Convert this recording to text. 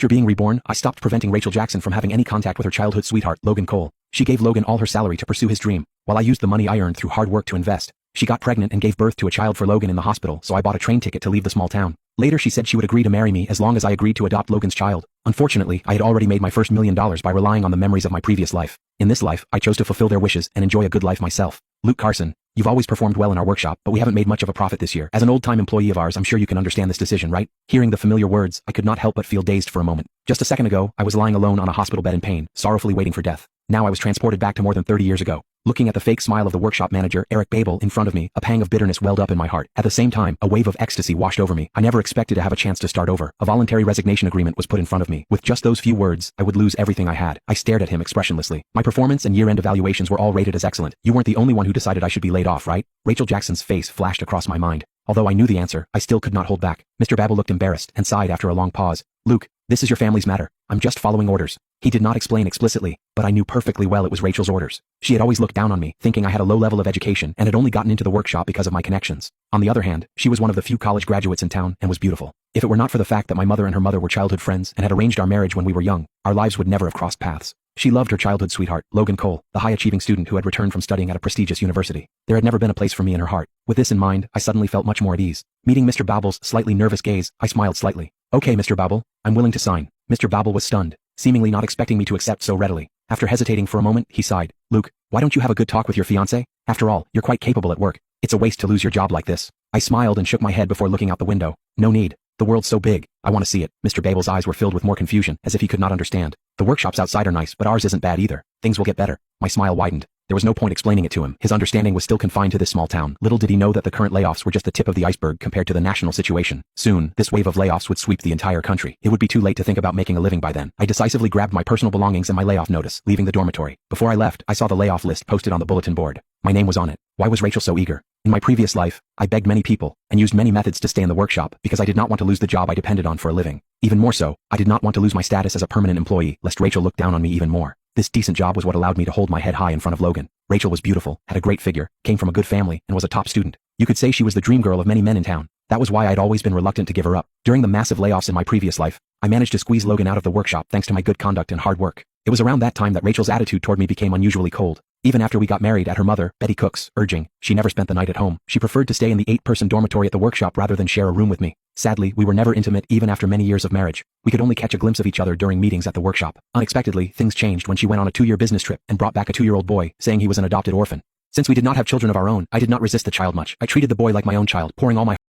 After being reborn, I stopped preventing Rachel Jackson from having any contact with her childhood sweetheart, Logan Cole. She gave Logan all her salary to pursue his dream, while I used the money I earned through hard work to invest. She got pregnant and gave birth to a child for Logan in the hospital, so I bought a train ticket to leave the small town. Later she said she would agree to marry me as long as I agreed to adopt Logan's child. Unfortunately, I had already made my first $1 million by relying on the memories of my previous life. In this life, I chose to fulfill their wishes and enjoy a good life myself. Luke Carson, you've always performed well in our workshop, but we haven't made much of a profit this year. As an old-time employee of ours, I'm sure you can understand this decision, right? Hearing the familiar words, I could not help but feel dazed for a moment. Just a second ago, I was lying alone on a hospital bed in pain, sorrowfully waiting for death. Now I was transported back to more than 30 years ago. Looking at the fake smile of the workshop manager, Eric Babel, in front of me, a pang of bitterness welled up in my heart. At the same time, a wave of ecstasy washed over me. I never expected to have a chance to start over. A voluntary resignation agreement was put in front of me. With just those few words, I would lose everything I had. I stared at him expressionlessly. My performance and year-end evaluations were all rated as excellent. You weren't the only one who decided I should be laid off, right? Rachel Jackson's face flashed across my mind. Although I knew the answer, I still could not hold back. Mr. Babel looked embarrassed and sighed after a long pause. Luke, this is your family's matter. I'm just following orders. He did not explain explicitly, but I knew perfectly well it was Rachel's orders. She had always looked down on me, thinking I had a low level of education and had only gotten into the workshop because of my connections. On the other hand, she was one of the few college graduates in town and was beautiful. If it were not for the fact that my mother and her mother were childhood friends and had arranged our marriage when we were young, our lives would never have crossed paths. She loved her childhood sweetheart, Logan Cole, the high-achieving student who had returned from studying at a prestigious university. There had never been a place for me in her heart. With this in mind, I suddenly felt much more at ease. Meeting Mr. Babel's slightly nervous gaze, I smiled slightly. Okay, Mr. Babel, I'm willing to sign. Mr. Babel was stunned, seemingly not expecting me to accept so readily. After hesitating for a moment, he sighed. Luke, why don't you have a good talk with your fiancé? After all, you're quite capable at work. It's a waste to lose your job like this. I smiled and shook my head before looking out the window. No need. The world's so big. I want to see it. Mr. Babel's eyes were filled with more confusion, as if he could not understand. The workshops outside are nice, but ours isn't bad either. Things will get better. My smile widened. There was no point explaining it to him. His understanding was still confined to this small town. Little did he know that the current layoffs were just the tip of the iceberg compared to the national situation. Soon, this wave of layoffs would sweep the entire country. It would be too late to think about making a living by then. I decisively grabbed my personal belongings and my layoff notice, leaving the dormitory. Before I left, I saw the layoff list posted on the bulletin board. My name was on it. Why was Rachel so eager? In my previous life, I begged many people and used many methods to stay in the workshop because I did not want to lose the job I depended on for a living. Even more so, I did not want to lose my status as a permanent employee, lest Rachel look down on me even more. This decent job was what allowed me to hold my head high in front of Logan. Rachel was beautiful, had a great figure, came from a good family, and was a top student. You could say she was the dream girl of many men in town. That was why I'd always been reluctant to give her up. During the massive layoffs in my previous life, I managed to squeeze Logan out of the workshop thanks to my good conduct and hard work. It was around that time that Rachel's attitude toward me became unusually cold. Even after we got married at her mother, Betty Cook's, urging, she never spent the night at home. She preferred to stay in the 8-person dormitory at the workshop rather than share a room with me. Sadly, we were never intimate even after many years of marriage. We could only catch a glimpse of each other during meetings at the workshop. Unexpectedly, things changed when she went on a 2-year business trip and brought back a 2-year-old boy, saying he was an adopted orphan. Since we did not have children of our own, I did not resist the child much. I treated the boy like my own child, pouring all my